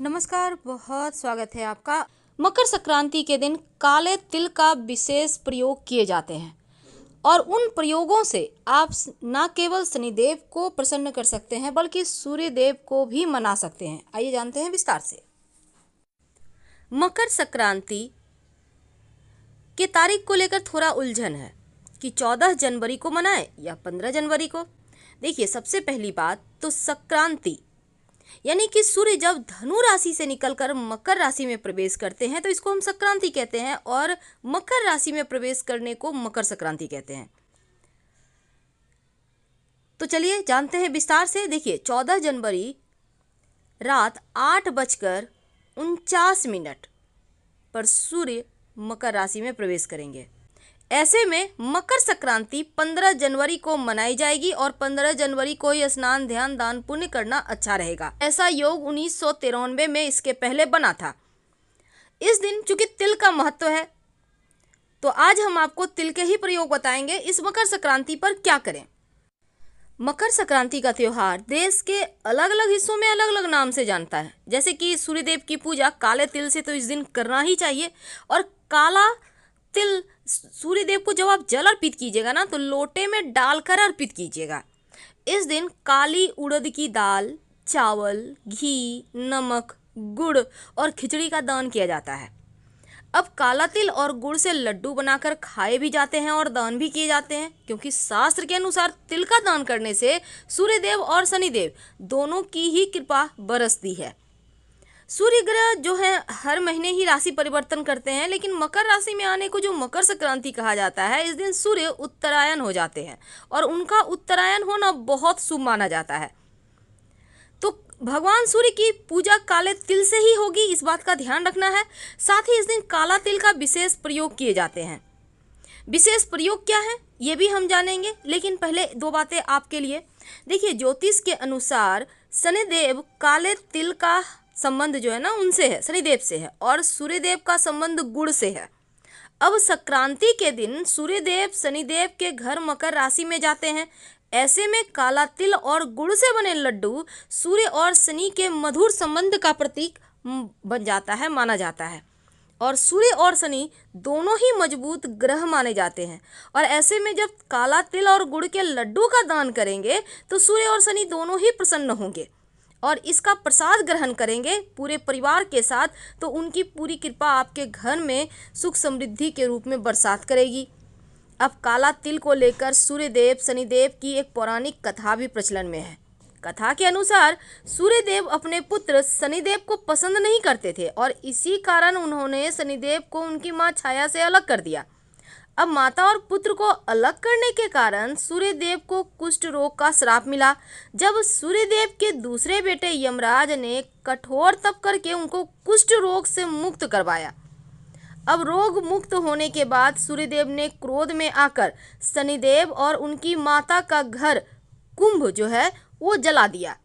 नमस्कार, बहुत स्वागत है आपका। मकर संक्रांति के दिन काले तिल का विशेष प्रयोग किए जाते हैं और उन प्रयोगों से आप न केवल शनिदेव को प्रसन्न कर सकते हैं बल्कि सूर्य देव को भी मना सकते हैं। आइए जानते हैं विस्तार से। मकर संक्रांति के तारीख को लेकर थोड़ा उलझन है कि 14 जनवरी को मनाएं या 15 जनवरी को। देखिए, सबसे पहली बात तो संक्रांति यानी कि सूर्य जब धनु राशि से निकलकर मकर राशि में प्रवेश करते हैं तो इसको हम संक्रांति कहते हैं और मकर राशि में प्रवेश करने को मकर संक्रांति कहते हैं। तो चलिए जानते हैं विस्तार से। देखिए, 14 जनवरी रात 8:49 पर सूर्य मकर राशि में प्रवेश करेंगे। ऐसे में मकर संक्रांति 15 जनवरी को मनाई जाएगी और 15 जनवरी को ही स्नान, ध्यान, दान, पुण्य करना अच्छा रहेगा। ऐसा योग 1993 में इसके पहले बना था। इस दिन चूंकि तिल का महत्व है तो आज हम आपको तिल के ही प्रयोग बताएंगे। इस मकर संक्रांति पर क्या करें। मकर संक्रांति का त्योहार देश के अलग अलग हिस्सों में अलग अलग नाम से जानता है। जैसे कि सूर्यदेव की पूजा काले तिल से तो इस दिन करना ही चाहिए। और काला तिल सूर्यदेव को जब आप जल अर्पित कीजिएगा ना तो लोटे में डालकर अर्पित कीजिएगा। इस दिन काली उड़द की दाल, चावल, घी, नमक, गुड़ और खिचड़ी का दान किया जाता है। अब काला तिल और गुड़ से लड्डू बनाकर खाए भी जाते हैं और दान भी किए जाते हैं, क्योंकि शास्त्र के अनुसार तिल का दान करने से सूर्यदेव और शनिदेव दोनों की ही कृपा बरसती है। सूर्य ग्रह जो है हर महीने ही राशि परिवर्तन करते हैं, लेकिन मकर राशि में आने को जो मकर संक्रांति कहा जाता है, इस दिन सूर्य उत्तरायण हो जाते हैं और उनका उत्तरायण होना बहुत शुभ माना जाता है। तो भगवान सूर्य की पूजा काले तिल से ही होगी, इस बात का ध्यान रखना है। साथ ही इस दिन काला तिल का विशेष प्रयोग किए जाते हैं। विशेष प्रयोग क्या है ये भी हम जानेंगे, लेकिन पहले दो बातें आपके लिए। देखिए, ज्योतिष के अनुसार शनिदेव काले तिल का संबंध जो है ना उनसे है, शनिदेव से है, और सूर्यदेव का संबंध गुड़ से है। अब संक्रांति के दिन सूर्यदेव शनिदेव के घर मकर राशि में जाते हैं। ऐसे में काला तिल और गुड़ से बने लड्डू सूर्य और शनि के मधुर संबंध का प्रतीक बन जाता है, माना जाता है। और सूर्य और शनि दोनों ही मजबूत ग्रह माने जाते हैं और ऐसे में जब काला तिल और गुड़ के लड्डू का दान करेंगे तो सूर्य और शनि दोनों ही प्रसन्न होंगे और इसका प्रसाद ग्रहण करेंगे पूरे परिवार के साथ, तो उनकी पूरी कृपा आपके घर में सुख समृद्धि के रूप में बरसात करेगी। अब काला तिल को लेकर सूर्यदेव शनिदेव की एक पौराणिक कथा भी प्रचलन में है। कथा के अनुसार सूर्यदेव अपने पुत्र शनिदेव को पसंद नहीं करते थे और इसी कारण उन्होंने शनिदेव को उनकी मां छाया से अलग कर दिया। अब माता और पुत्र को अलग करने के कारण सूर्यदेव को कुष्ठ रोग का श्राप मिला। जब सूर्यदेव के दूसरे बेटे यमराज ने कठोर तप करके उनको कुष्ठ रोग से मुक्त करवाया। अब रोग मुक्त होने के बाद सूर्यदेव ने क्रोध में आकर शनिदेव और उनकी माता का घर कुंभ जो है वो जला दिया।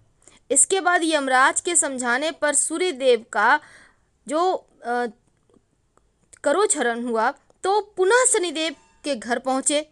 इसके बाद यमराज के समझाने पर सूर्यदेव का जो करोक्षरण हुआ तो पुनः शनिदेव के घर पहुंचे,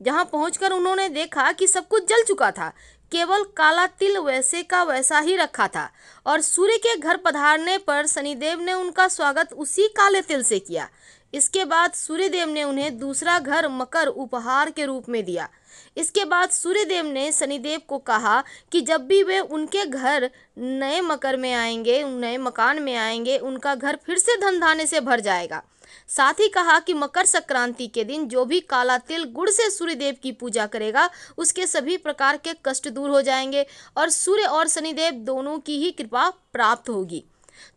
जहां पहुंचकर उन्होंने देखा कि सब कुछ जल चुका था, केवल काला तिल वैसे का वैसा ही रखा था। और सूर्य के घर पधारने पर शनिदेव ने उनका स्वागत उसी काले तिल से किया। इसके बाद सूर्यदेव ने उन्हें दूसरा घर मकर उपहार के रूप में दिया। इसके बाद सूर्यदेव ने शनिदेव को कहा कि जब भी वे उनके घर नए मकर में आएंगे, नए मकान में आएंगे, उनका घर फिर से धन धान्य से भर जाएगा। साथ ही कहा कि मकर संक्रांति के दिन जो भी काला तिल गुड़ से सूर्यदेव की पूजा करेगा उसके सभी प्रकार के कष्ट दूर हो जाएंगे और सूर्य और शनिदेव दोनों की ही कृपा प्राप्त होगी।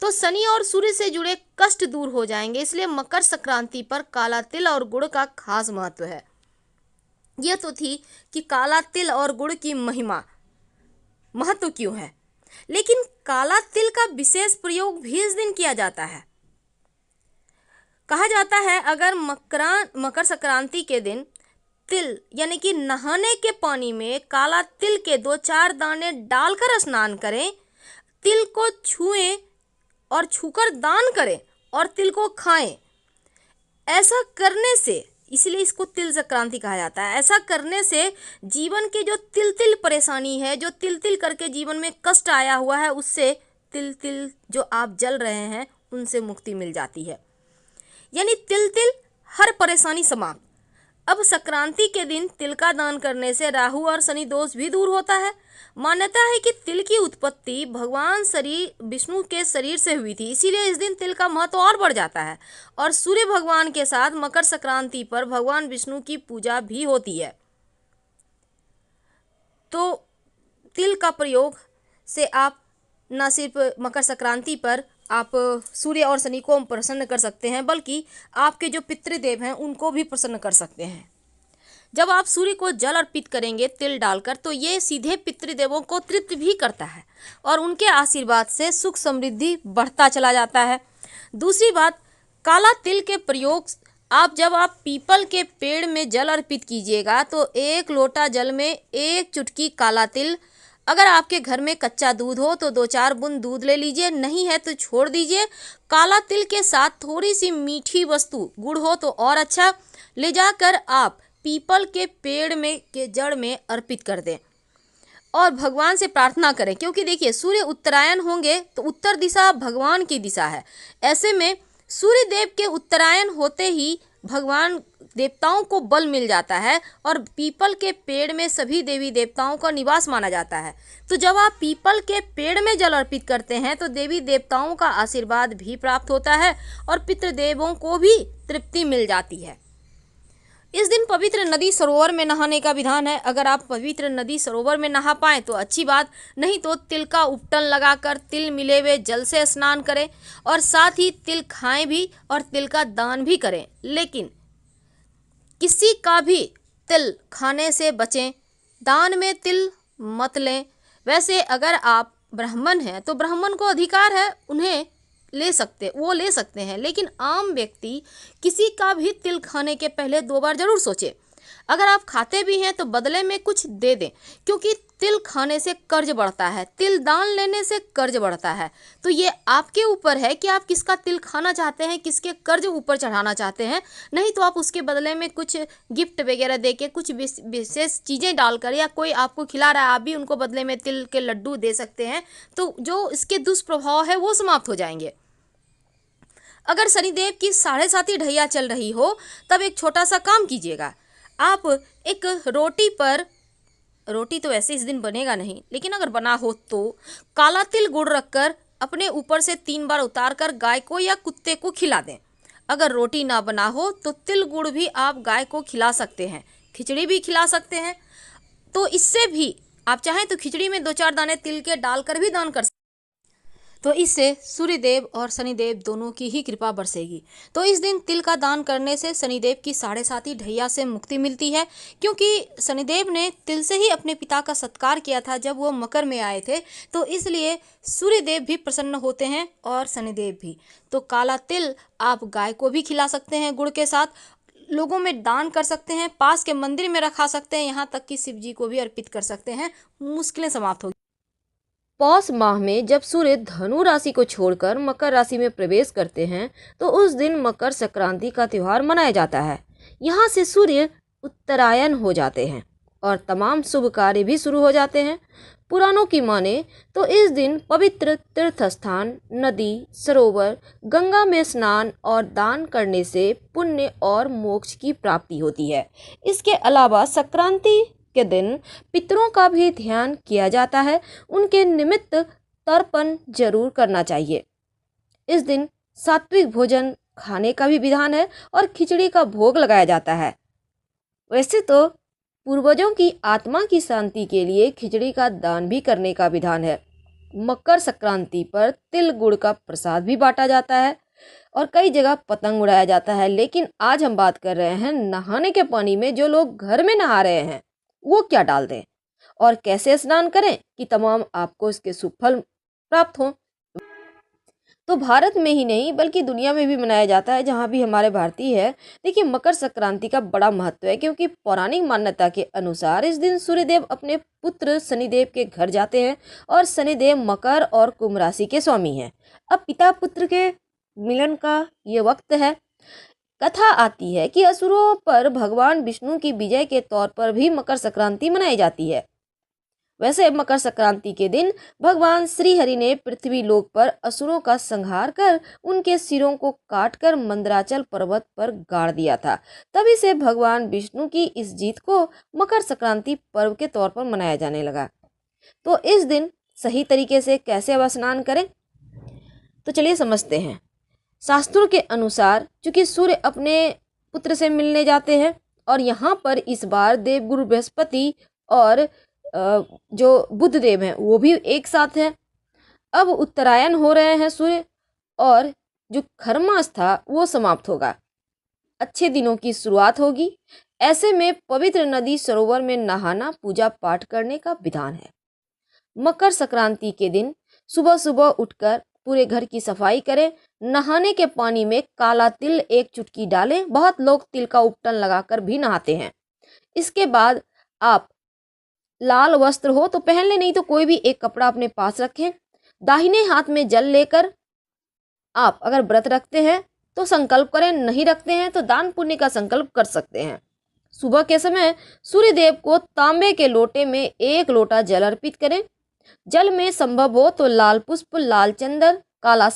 तो शनि और सूर्य से जुड़े कष्ट दूर हो जाएंगे, इसलिए मकर संक्रांति पर काला तिल और गुड़ का खास महत्व है। यह तो थी कि काला तिल और गुड़ की महिमा, महत्व क्यों है। लेकिन काला तिल का विशेष प्रयोग भी इस दिन किया जाता है। कहा जाता है अगर मकर संक्रांति के दिन तिल यानी कि नहाने के पानी में काला तिल के 2-4 दाने डालकर स्नान करें, तिल को छुएं और छूकर दान करें और तिल को खाएं। ऐसा करने से, इसलिए इसको तिल संक्रांति कहा जाता है, ऐसा करने से जीवन के जो तिल तिल परेशानी है, जो तिल तिल करके जीवन में कष्ट आया हुआ है, उससे तिल तिल जो आप जल रहे हैं उनसे मुक्ति मिल जाती है। यानी तिल तिल हर परेशानी समाप्त। अब संक्रांति के दिन तिल का दान करने से राहु और शनि दोष भी दूर होता है। मान्यता है कि तिल की उत्पत्ति भगवान विष्णु के शरीर से हुई थी, इसीलिए इस दिन तिल का महत्व और बढ़ जाता है। और सूर्य भगवान के साथ मकर संक्रांति पर भगवान विष्णु की पूजा भी होती है। तो तिल का प्रयोग से आप न सिर्फ मकर संक्रांति पर आप सूर्य और शनि को प्रसन्न कर सकते हैं, बल्कि आपके जो पितृदेव हैं उनको भी प्रसन्न कर सकते हैं। जब आप सूर्य को जल अर्पित करेंगे तिल डालकर, तो ये सीधे पितृदेवों को तृप्त भी करता है और उनके आशीर्वाद से सुख समृद्धि बढ़ता चला जाता है। दूसरी बात, काला तिल के प्रयोग जब आप पीपल के पेड़ में जल अर्पित कीजिएगा तो 1 लोटा जल में 1 चुटकी काला तिल, अगर आपके घर में कच्चा दूध हो तो 2-4 बूंद दूध ले लीजिए, नहीं है तो छोड़ दीजिए। काला तिल के साथ थोड़ी सी मीठी वस्तु, गुड़ हो तो और अच्छा, ले जाकर आप पीपल के पेड़ में के जड़ में अर्पित कर दें और भगवान से प्रार्थना करें। क्योंकि देखिए, सूर्य उत्तरायण होंगे तो उत्तर दिशा भगवान की दिशा है। ऐसे में सूर्य देव के उत्तरायण होते ही भगवान देवताओं को बल मिल जाता है और पीपल के पेड़ में सभी देवी देवताओं का निवास माना जाता है। तो जब आप पीपल के पेड़ में जल अर्पित करते हैं तो देवी देवताओं का आशीर्वाद भी प्राप्त होता है और पितृदेवों को भी तृप्ति मिल जाती है। इस दिन पवित्र नदी सरोवर में नहाने का विधान है। अगर आप पवित्र नदी सरोवर में नहा पाएँ तो अच्छी बात, नहीं तो तिल का उपटन लगाकर तिल मिले हुए जल से स्नान करें और साथ ही तिल खाएं भी और तिल का दान भी करें। लेकिन किसी का भी तिल खाने से बचें, दान में तिल मत लें। वैसे अगर आप ब्राह्मण हैं तो ब्राह्मण को अधिकार है, उन्हें ले सकते हैं, लेकिन आम व्यक्ति किसी का भी तिल खाने के पहले 2 बार जरूर सोचे। अगर आप खाते भी हैं तो बदले में कुछ दे दें, क्योंकि तिल खाने से कर्ज बढ़ता है, तिल दान लेने से कर्ज बढ़ता है। तो ये आपके ऊपर है कि आप किसका तिल खाना चाहते हैं, किसके कर्ज ऊपर चढ़ाना चाहते हैं। नहीं तो आप उसके बदले में कुछ गिफ्ट वगैरह देके, कुछ विशेष चीज़ें डालकर, या कोई आपको खिला रहा है आप भी उनको बदले में तिल के लड्डू दे सकते हैं। तो जो इसके दुष्प्रभाव है वो समाप्त हो जाएंगे। अगर शनिदेव की 7.5 ढैया चल रही हो तब एक छोटा सा काम कीजिएगा। आप एक रोटी तो ऐसे इस दिन बनेगा नहीं, लेकिन अगर बना हो तो काला तिल गुड़ रखकर अपने ऊपर से 3 बार उतार कर गाय को या कुत्ते को खिला दें। अगर रोटी ना बना हो तो तिल गुड़ भी आप गाय को खिला सकते हैं, खिचड़ी भी खिला सकते हैं। तो इससे भी आप चाहें तो खिचड़ी में 2-4 दाने तिल के डालकर भी दान कर सकते हैं। तो इससे सूर्यदेव और शनिदेव दोनों की ही कृपा बरसेगी। तो इस दिन तिल का दान करने से शनिदेव की 7.5 ढैया से मुक्ति मिलती है, क्योंकि शनिदेव ने तिल से ही अपने पिता का सत्कार किया था जब वो मकर में आए थे। तो इसलिए सूर्यदेव भी प्रसन्न होते हैं और शनिदेव भी। तो काला तिल आप गाय को भी खिला सकते हैं, गुड़ के साथ लोगों में दान कर सकते हैं, पास के मंदिर में रखा सकते हैं, यहाँ तक कि शिव जी को भी अर्पित कर सकते हैं। मुश्किलें समाप्त होगी। पौष माह में जब सूर्य धनु राशि को छोड़कर मकर राशि में प्रवेश करते हैं तो उस दिन मकर संक्रांति का त्यौहार मनाया जाता है। यहाँ से सूर्य उत्तरायण हो जाते हैं और तमाम शुभ कार्य भी शुरू हो जाते हैं। पुराणों की माने तो इस दिन पवित्र तीर्थ स्थान, नदी, सरोवर, गंगा में स्नान और दान करने से पुण्य और मोक्ष की प्राप्ति होती है। इसके अलावा संक्रांति के दिन पितरों का भी ध्यान किया जाता है, उनके निमित्त तर्पण जरूर करना चाहिए। इस दिन सात्विक भोजन खाने का भी विधान है और खिचड़ी का भोग लगाया जाता है। वैसे तो पूर्वजों की आत्मा की शांति के लिए खिचड़ी का दान भी करने का विधान है। मकर संक्रांति पर तिल गुड़ का प्रसाद भी बांटा जाता है और कई जगह पतंग उड़ाया जाता है। लेकिन आज हम बात कर रहे हैं नहाने के पानी में जो लोग घर में नहा रहे हैं वो क्या डाल दें और कैसे स्नान करें कि तमाम आपको इसके शुभ फल प्राप्त हों। तो भारत में ही नहीं बल्कि दुनिया में भी मनाया जाता है, जहाँ भी हमारे भारतीय है। देखिए, मकर संक्रांति का बड़ा महत्व है, क्योंकि पौराणिक मान्यता के अनुसार इस दिन सूर्यदेव अपने पुत्र शनिदेव के घर जाते हैं और शनिदेव मकर और कुंभ राशि के स्वामी हैं। अब पिता पुत्र के मिलन का ये वक्त है। कथा आती है कि असुरों पर भगवान विष्णु की विजय के तौर पर भी मकर संक्रांति मनाई जाती है। वैसे मकर संक्रांति के दिन भगवान श्री हरि ने पृथ्वी लोक पर असुरों का संहार कर उनके सिरों को काटकर मंदराचल पर्वत पर गाड़ दिया था। तभी से भगवान विष्णु की इस जीत को मकर संक्रांति पर्व के तौर पर मनाया जाने लगा। तो इस दिन सही तरीके से कैसे अब स्नान करें, तो चलिए समझते हैं। शास्त्रों के अनुसार चूंकि सूर्य अपने पुत्र से मिलने जाते हैं और यहाँ पर इस बार देवगुरु बृहस्पति और जो बुध देव हैं वो भी एक साथ हैं। अब उत्तरायण हो रहे हैं सूर्य और जो खरमास था वो समाप्त होगा, अच्छे दिनों की शुरुआत होगी। ऐसे में पवित्र नदी सरोवर में नहाना पूजा पाठ करने का विधान है। मकर संक्रांति के दिन सुबह सुबह उठकर पूरे घर की सफाई करें। नहाने के पानी में काला तिल 1 चुटकी डालें। बहुत लोग तिल का उपटन लगाकर भी नहाते हैं। इसके बाद आप लाल वस्त्र हो तो पहन ले, नहीं तो कोई भी एक कपड़ा अपने पास रखें। दाहिने हाथ में जल लेकर आप अगर व्रत रखते हैं तो संकल्प करें, नहीं रखते हैं तो दान पुण्य का संकल्प कर सकते हैं। सुबह के समय सूर्य देव को तांबे के लोटे में 1 लोटा जल अर्पित करें। जल में संभव हो तो लाल पुष्प, लाल चंदन, काला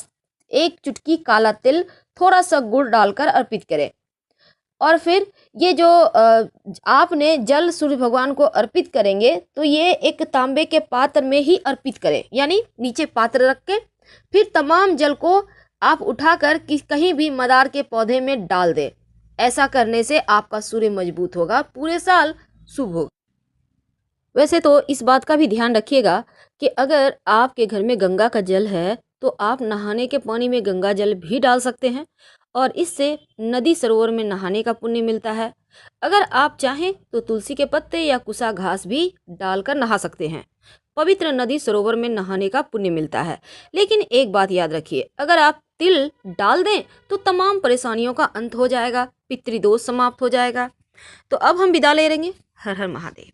1 चुटकी काला तिल, थोड़ा सा गुड़ डालकर अर्पित करें। और फिर ये जो आपने जल सूर्य भगवान को अर्पित करेंगे तो ये एक तांबे के पात्र में ही अर्पित करें, यानी नीचे पात्र रख के फिर तमाम जल को आप उठाकर कहीं भी मदार के पौधे में डाल दें। ऐसा करने से आपका सूर्य मजबूत होगा, पूरे साल शुभ होगा। वैसे तो इस बात का भी ध्यान रखिएगा कि अगर आपके घर में गंगा का जल है तो आप नहाने के पानी में गंगा जल भी डाल सकते हैं और इससे नदी सरोवर में नहाने का पुण्य मिलता है। अगर आप चाहें तो तुलसी के पत्ते या कुसा घास भी डालकर नहा सकते हैं। पवित्र नदी सरोवर में नहाने का पुण्य मिलता है। लेकिन एक बात याद रखिए, अगर आप तिल डाल दें तो तमाम परेशानियों का अंत हो जाएगा, पितृदोष समाप्त हो जाएगा। तो अब हम विदा ले लेंगे। हर हर महादेव।